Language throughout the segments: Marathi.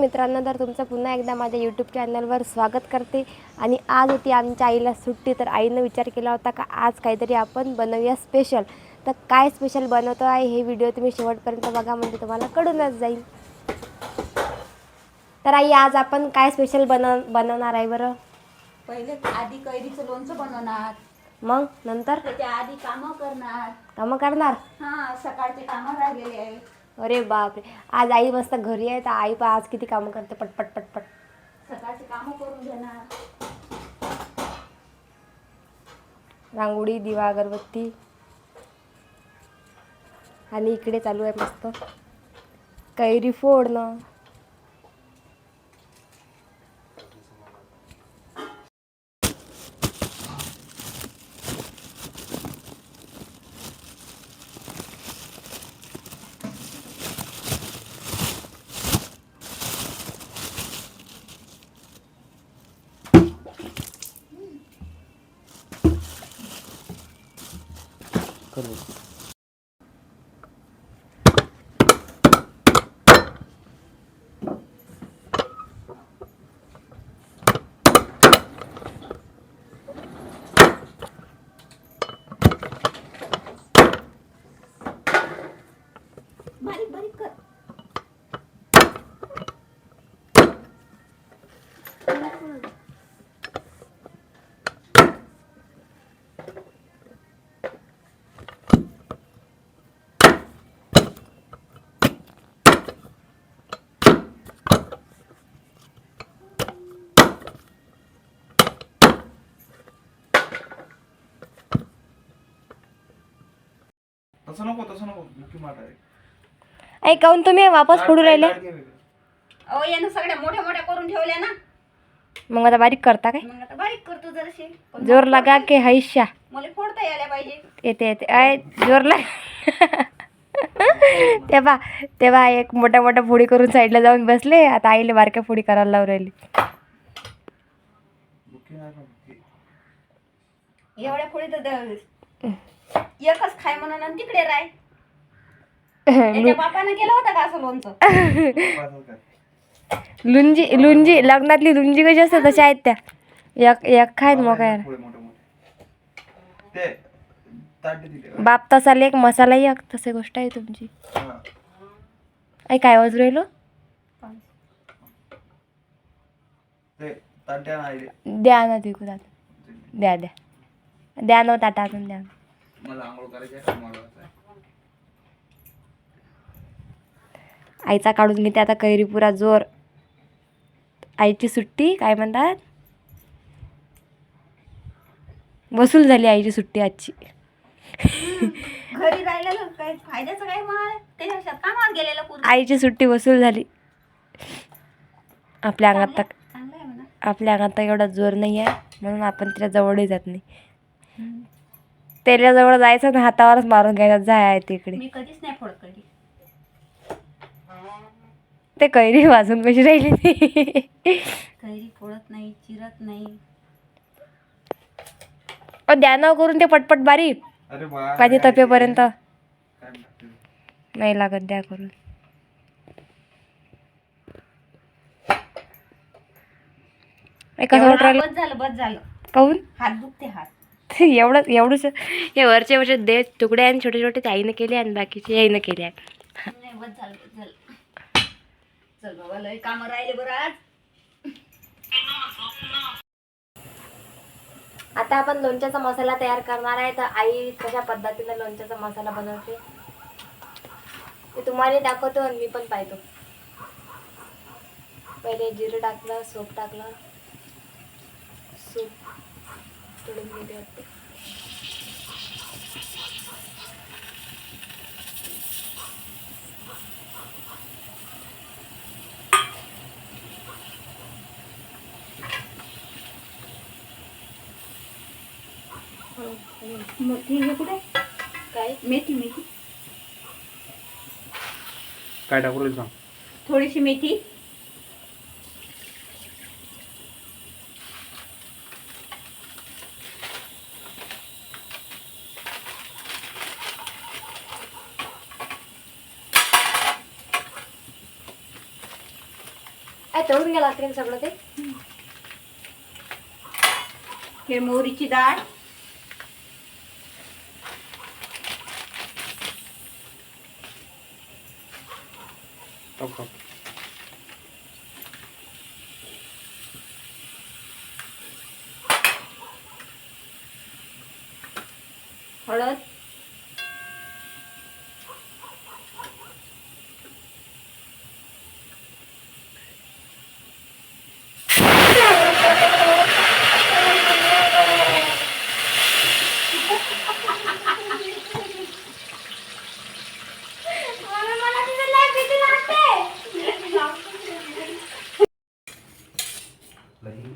मित्रांनो, तर तुमचं पुन्हा एकदा माझ्या यूट्यूब चॅनलवर स्वागत करते. आणि आज होती आमच्या आईला सुट्टी, तर आईनं विचार केला होता का आज काहीतरी आपण बनवूया स्पेशल. तर काय स्पेशल बनवतो आहे हे व्हिडिओ तुम्ही शेवटपर्यंत बघा, म्हणजे तुम्हाला कळूनच जाईल. तर आई, आज आपण काय स्पेशल बनवणार आहे बरं? पहिले आधी कैरीचं लोणचं बनवणार, मग नंतर त्याच्या आधी कामं करणार. हा, सकाळचे कामं राहिलेले आहे. अरे बापरे, आज आई मस्त घरी आहे, तर आई पण आज किती कामं करते, पटपट पटपट. सकाळचे कामं करून घेणार. रांगोळी, दिवा, अगरबत्ती. आणि इकडे चालू आहे मस्त कैरी फोडणं. बारीक बारीक कर. तसं नको मुख्य माठ आहे. आई, काऊन तुम्ही वापस फोडू राहिले? अहो, यानं सगळ्या मोठ्या मोठ्या करून ठेवल्या ना, मग आता बारीक करता काय? मग आता बारीक करतो जराशे. पण जोर लगा के हैशा. मला फोडता यायला पाहिजे. येते आय, जोर लाग. तेव्हा एक मोठ्या मोठ्या फोडी करून साईडला जाऊन बसले. आता आईले बारक्या फोडी करायला लावून राहिली. एवढ्या फोडी तर एकच खाय म्हणून आणि तिकडे राय. त्याच्या बापानं केलं होतं का असं लोणचं? लुंजी लग्नातली लुंजी कशी असते तशा आहेत त्या. एक खायत मग काय बाप तसा लेक मसाला एक तसे गोष्ट आहे तुमची. आई, काय वाजू राहिलो? द्या ना तिकू द्या द्या ना ताटातून द्या. आईचा काढून घेते आता कैरीपुरा जोर. आईची सुट्टी काय म्हणतात, वसूल झाली आईची सुट्टी आजची. घरी राहिलेलं काय फायद्याचं काय मग, त्याच्या कामावर गेलेलं पूर्ण. आईची सुट्टी वसूल झाली. आपल्या अंगात चांगलं आहे म्हणा. तर एवढा जोर नाही आहे, म्हणून आपण त्याच्या जवळही जात नाही. त्याच्याजवळ जायचं ना, हातावरच मारून घ्यायचं, जाय आहे तिकडे. मी कधीच नाही फोडत कधी. ते कैरी वाजून कशी राहिली. कैरी फोडत नाही, चिरत नाही. द्यानं करून ते पटपट बारीक पाणी तपेपर्यंत. नाही लागत, द्या करून. बस झालं. काहून हात दुखते हात. एवढंच हे वरचे दे तुकडे आणि छोटे छोटे ते आईनं केले आणि बाकीचे आईनं केले आहे. नाही, बस झालं. चल बाबा, लय कामं राहिले बरं आज. आता आपण लोणच्याचा मसाला तयार करणार आहे. तर आई कशा पद्धतीने लोणच्याचा मसाला बनवते ते तुम्हाला दाखवतो आणि मी पण पाहतो. पहिले जिरं टाकलं, सोप टाकलं, सूप थोडं मीठ वाटते. मेथी हे कुठे काय मेथी काय टाकू सांग. थोडीशी मेथी, तळून घ्या लागते सगळं ते. हे मोहरीची डाळ, टाक टाक. हळद, लई.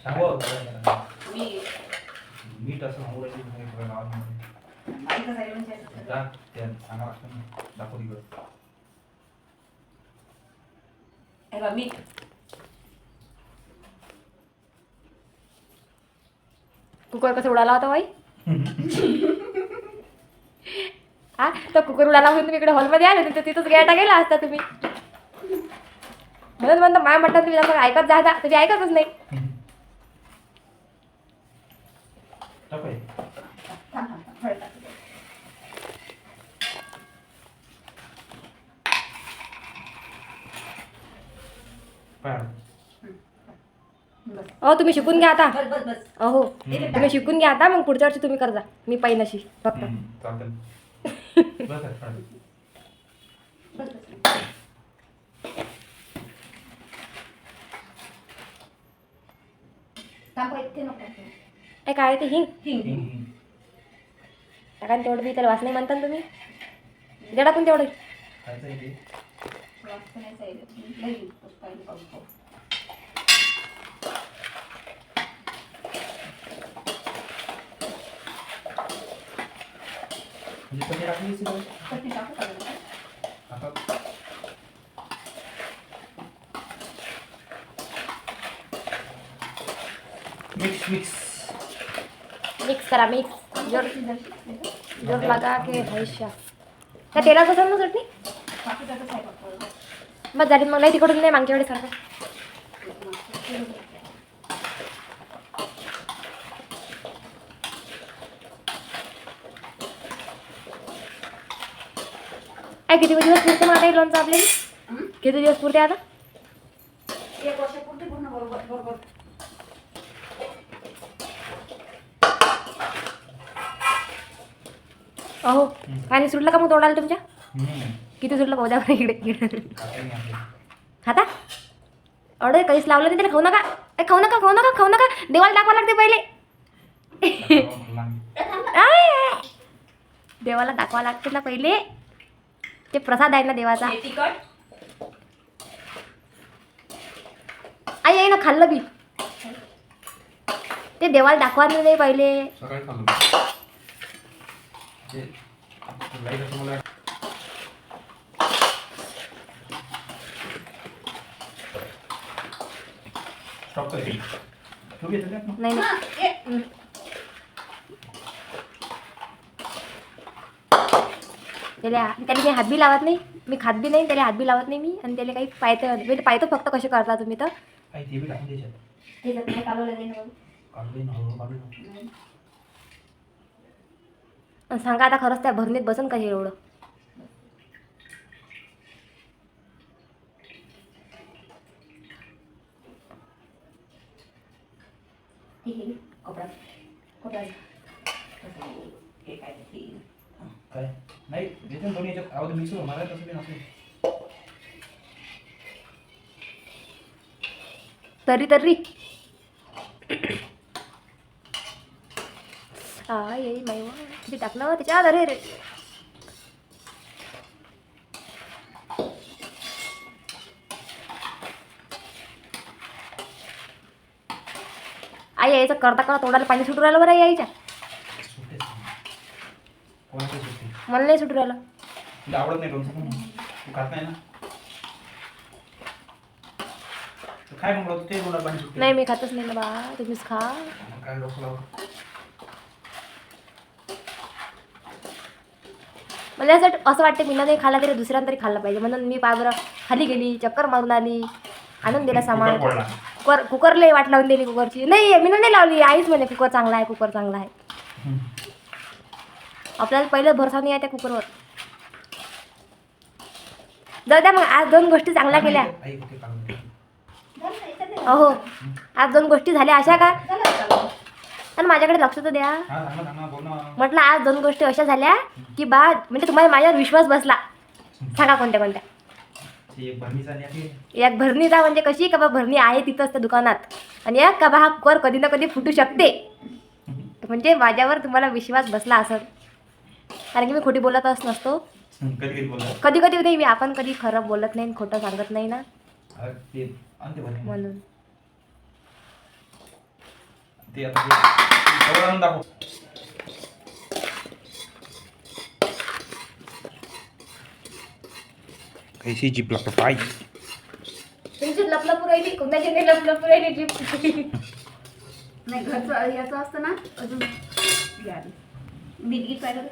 सांगू मीठ. मीठ असं सांगू राहिली नाही सगळ्या गावामध्ये. बारीकच आहे म्हणजे असं. टाक, त्या सांगा लागतं ना. दाखव तिकडं. हे बघ, मीठ. कुकर कसं उडाला होता बाई? हा तर कुकर उडाला म्हणून तुम्ही इकडे हॉलमध्ये आले तर तिथंच गेटा गेला असता तुम्ही. म्हणून म्हणतो माय म्हटलं तुम्ही जसं ऐकत जा तुम्ही ऐकतच नाही. टाक हे. थांब, थांब, थांब. हळद टाक. पाय. बस अहो तुम्ही शिकून घ्या आता. बस बस बस. अहो तुम्ही शिकून घ्या आता, मग पुढच्या वर्षी तुम्ही करजा. मी पाहिजे अशी फक्त. चालतं. बस आहे, पाय. बस बस. टाकू इथे नको टाकू. ए काय ते हिंग हिंग. हिंग, हिंग. टाका ना तेवढं बी, त्याला वास नाही म्हणता ना तुम्ही. देडा पण तेवढं. खायचं आहे ते. वास पण नाही चालत. लई दिवस पाहिजे पाऊस पाऊस. म्हणजे कधी टाकली असेल बघ. कधी टाकू का बरं? आता मिक्स मिक्स. मिक्स करा मिक्स. जोर लगा के भाईशा. त्या तेलात असेल ना चटणी. बाकी त्याचं आहे फक्त. बस झाली मग. नाही तिकडून नाही मागच्या वेळेस सारखं. किती दिवस पुरते मग आता हे लोणचं आपल्याला? हं? किती दिवस पुरते आता? एक वर्षापुरते पूर्ण बरोबर बरोबर. अहो पाणी सुटलं का मग तोंडाला तुमच्या? हम्म. किती सुटलं पाहू द्या बरं इकडे. खाते नाही आपलं. खाता अडे काहीच लावलं नाही त्याला. खाऊ नका. खाऊ नका खाऊ नका खाऊ नका. देवाला दाखवा लागते पहिले. आय! देवाला दाखवा लागते ना पहिले. ते प्रसाद आहे ना देवाचा. हे तिखट. आई आहे ना खाल्लं बी. ते देवाला दाखवा नाही पहिले. सकाळी खाल्लं. ते लाईट असं मला स्टॉप कर. ठेवू घेतलं का? नाही नाही. हां, ए. त्याला काही हात बी लावत नाही. मी खात बी नाही. त्याला हात बी लावत नाही मी. आणि त्याला काही पाहतो फक्त कसे करता तुम्ही तर. काही ते बी टाकून द्यायच्यात. हे जर नाही कालवलं जाईल ना बाबा. काढलं ना, हळूहळू काढलं ना. नाही. आणि सांगा आता खरंच त्या भरणीत बसन का हे एवढं? हे घे. कपडा. कपडा. हे काय ते? हे. काय नाही देते ना दोन्ही याच्यात. आवाज मिक्स होणार आहे तसं बी नसेल. तरी तरी येई माई किती टाकलं त्याच्यात. अरे रे आई यायचं करता करता तोंडाला पाणी सुटू राहिलं बरं यायच्या. सुट्टेच नाही. कोणाची सुट्टी? मला नाही सुटू राहिलं. तुला आवडत नाही लोणचं पण तू खात नाही ना. तर काय म्हणलं तू ते तोंडाला पाणी सुटते. नाही मी खातच नाही ना बा. तुम्हीच खा. मग काय डोकं लावलं. मला असं वाटतं मी नाही खाल्ला तरी दुसऱ्यानं तरी खाल्लं पाहिजे, म्हणून मी बरं खाली गेली, चक्कर मारून आली, आणून दिला सामान. कुकर फोडला. कुकरला वाट लावून दिली कुकरची. नाही मी नाही लावली, आईच म्हणे कुकर चांगला आहे, कुकर चांगला आहे. आपल्याला पहिलं भरोसा नाही आहे त्या कुकरवर. जाऊ द्या मग, आज 2 गोष्टी चांगल्या केल्या. आई कुठे काढून दे. अहो आज 2 गोष्टी झाल्या अशा का? चला, चला. आणि माझ्याकडे लक्ष तर द्या. हा सांगा बोल ना. म्हटलं आज 2 गोष्टी अशा झाल्या की बा म्हणजे तुम्हाला माझ्यावर विश्वास बसला. सांगा कोणत्या कोणत्या? ती एक भरणी झाली आहे. एक भरणीचा म्हणजे कशी का बा भरणी आहे तिथंच त्या दुकानात, आणि एक का बा हा कुकर कधी ना कधी फुटू शकते. म्हणजे माझ्यावर तुम्हाला विश्वास बसला असेल, कारण की मी खोटी बोलतच नसतो. कधी बोला. कधी कधी नाही मी, आपण कधी खरं बोलत नाही, खोटं सांगत नाही ना, ते आणते भरणी. म्हणून. ते आता ते कवर आणून दाखव. कैसी जीप लागतो पाय. तुमची लपलपू राहिली, कोणाची नाही लपलपू राहिली जीप. नाही घरचं याचं असतं ना अजून. बीट गीत पाहिलं